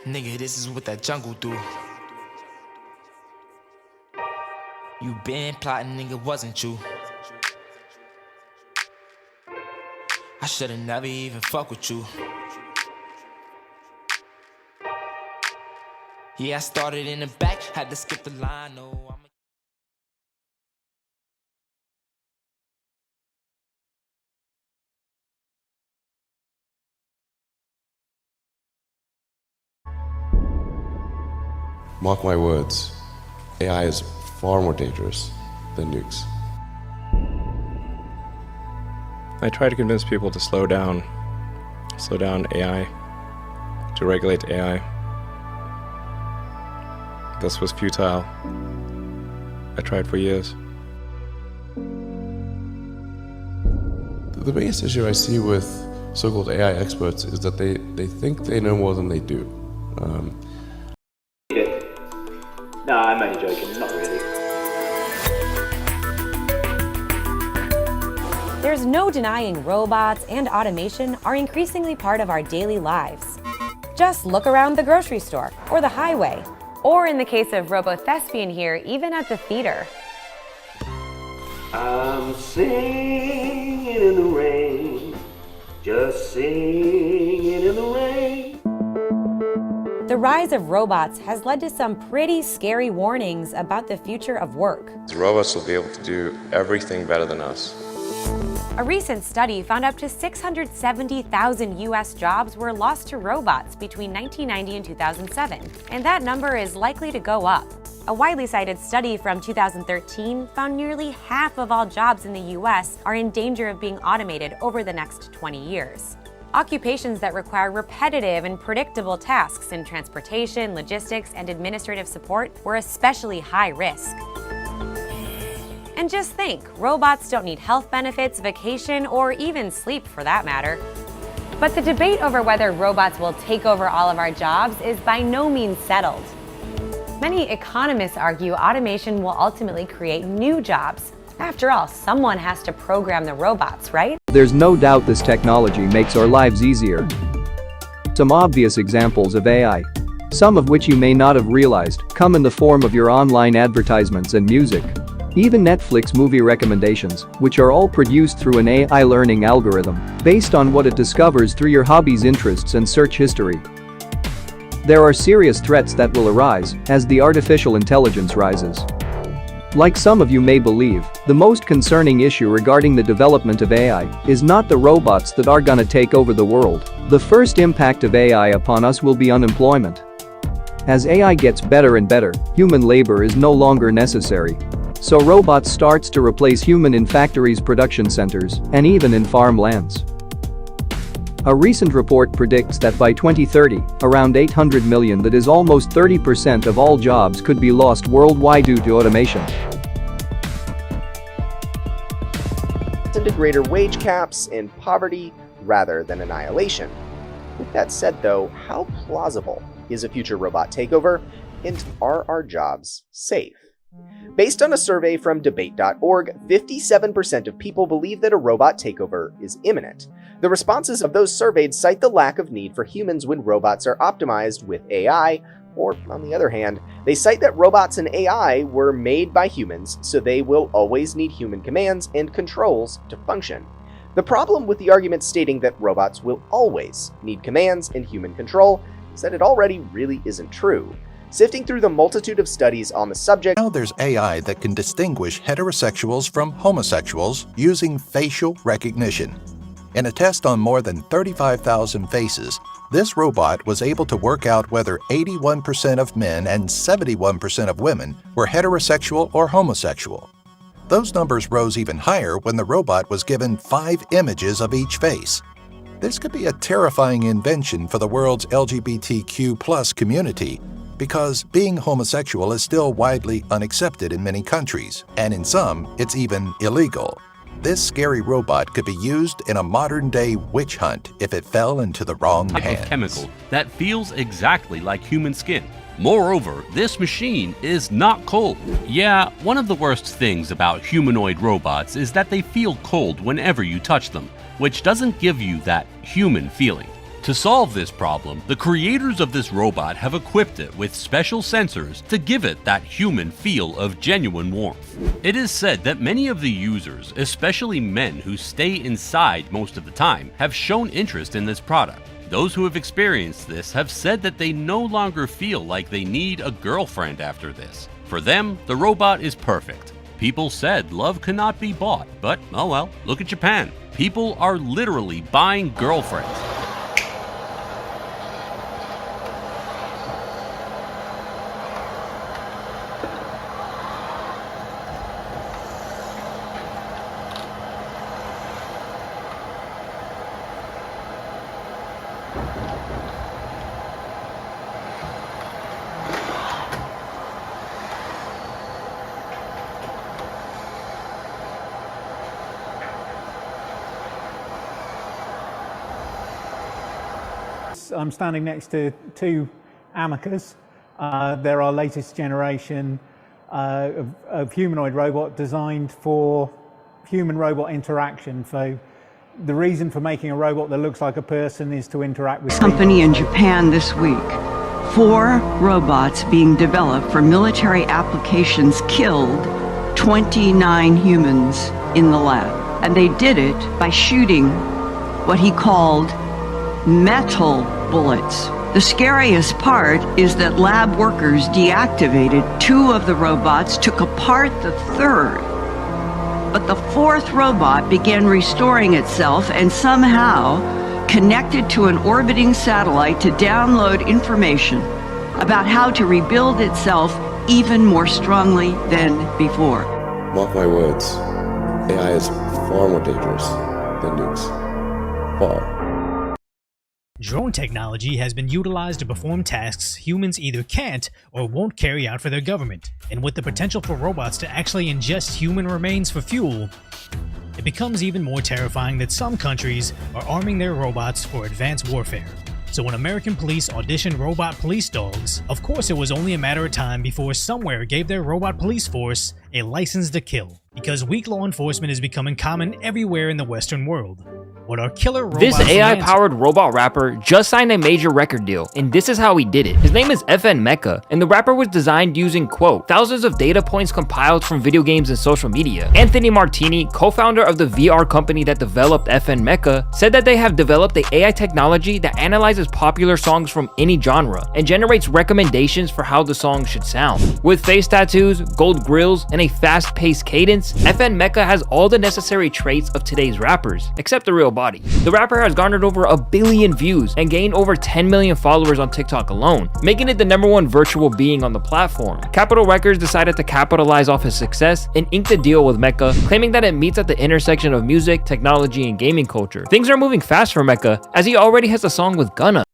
Nigga, this is what that jungle do. You been plotting, nigga, wasn't you? I should've never even fuck with you. Yeah, I started in the back, had to skip the line, no. Mark my words, AI is far more dangerous than nukes. I try to convince people to slow down AI, to regulate AI. This was futile. I tried for years. The biggest issue I see with so-called AI experts is that they think they know more than they do. No, I'm only joking, not really. There's no denying robots and automation are increasingly part of our daily lives. Just look around the grocery store or the highway, or in the case of Robothespian here, even at the theater. I'm singing in the rain, just singing in the rain. The rise of robots has led to some pretty scary warnings about the future of work. Robots will be able to do everything better than us. A recent study found up to 670,000 U.S. jobs were lost to robots between 1990 and 2007, and that number is likely to go up. A widely cited study from 2013 found nearly half of all jobs in the U.S. are in danger of being automated over the next 20 years. Occupations that require repetitive and predictable tasks in transportation, logistics, and administrative support were especially high risk. And just think, robots don't need health benefits, vacation, or even sleep for that matter. But the debate over whether robots will take over all of our jobs is by no means settled. Many economists argue automation will ultimately create new jobs. After all, someone has to program the robots, right? There's no doubt this technology makes our lives easier. Some obvious examples of AI, some of which you may not have realized, come in the form of your online advertisements and music. Even Netflix movie recommendations, which are all produced through an AI learning algorithm, based on what it discovers through your hobbies, interests, and search history. There are serious threats that will arise as the artificial intelligence rises. Like some of you may believe, the most concerning issue regarding the development of AI is not the robots that are gonna take over the world. The first impact of AI upon us will be unemployment. As AI gets better and better, human labor is no longer necessary. So robots starts to replace human in factories, production centers, and even in farmlands. A recent report predicts that by 2030, around 800 million, that is almost 30% of all jobs, could be lost worldwide due to automation. Into greater wage caps and poverty rather than annihilation. With that said though, how plausible is a future robot takeover, and are our jobs safe? Based on a survey from debate.org, 57% of people believe that a robot takeover is imminent. The responses of those surveyed cite the lack of need for humans when robots are optimized with AI, or on the other hand, they cite that robots and AI were made by humans, so they will always need human commands and controls to function. The problem with the argument stating that robots will always need commands and human control is that it already really isn't true. Sifting through the multitude of studies on the subject. Now there's AI that can distinguish heterosexuals from homosexuals using facial recognition. In a test on more than 35,000 faces, this robot was able to work out whether 81% of men and 71% of women were heterosexual or homosexual. Those numbers rose even higher when the robot was given 5 images of each face. This could be a terrifying invention for the world's LGBTQ+ community, because being homosexual is still widely unaccepted in many countries, and in some, it's even illegal. This scary robot could be used in a modern-day witch hunt if it fell into the wrong hands. A chemical that feels exactly like human skin. Moreover, this machine is not cold. Yeah, one of the worst things about humanoid robots is that they feel cold whenever you touch them, which doesn't give you that human feeling. To solve this problem, the creators of this robot have equipped it with special sensors to give it that human feel of genuine warmth. It is said that many of the users, especially men who stay inside most of the time, have shown interest in this product. Those who have experienced this have said that they no longer feel like they need a girlfriend after this. For them, the robot is perfect. People said love cannot be bought, but oh well, look at Japan. People are literally buying girlfriends. I'm standing next to two Amicas. They're our latest generation of humanoid robot designed for human-robot interaction. So the reason for making a robot that looks like a person is to interact with company in Japan this week. 4 robots being developed for military applications killed 29 humans in the lab. And they did it by shooting what he called metal bullets. The scariest part is that lab workers deactivated 2 of the robots, took apart the 3rd. But the 4th robot began restoring itself and somehow connected to an orbiting satellite to download information about how to rebuild itself even more strongly than before. Mark my words, AI is far more dangerous than nukes. Far. Drone technology has been utilized to perform tasks humans either can't or won't carry out for their government, and with the potential for robots to actually ingest human remains for fuel, it becomes even more terrifying that some countries are arming their robots for advanced warfare. So when American police auditioned robot police dogs, of course it was only a matter of time before somewhere gave their robot police force a license to kill, because weak law enforcement is becoming common everywhere in the Western world. What are killer robots? This AI-powered robot rapper just signed a major record deal, and this is how he did it. His name is FN Meka, and the rapper was designed using, quote, thousands of data points compiled from video games and social media. Anthony Martini, co-founder of the VR company that developed FN Meka, said that they have developed the AI technology that analyzes popular songs from any genre and generates recommendations for how the song should sound. With face tattoos, gold grills, and a fast-paced cadence, FN Meka has all the necessary traits of today's rappers, except the real body. The rapper has garnered over 1 billion views and gained over 10 million followers on TikTok alone, making it the #1 virtual being on the platform. Capitol Records decided to capitalize off his success and inked a deal with Meka, claiming that it meets at the intersection of music, technology, and gaming culture. Things are moving fast for Meka, as he already has a song with Gunna.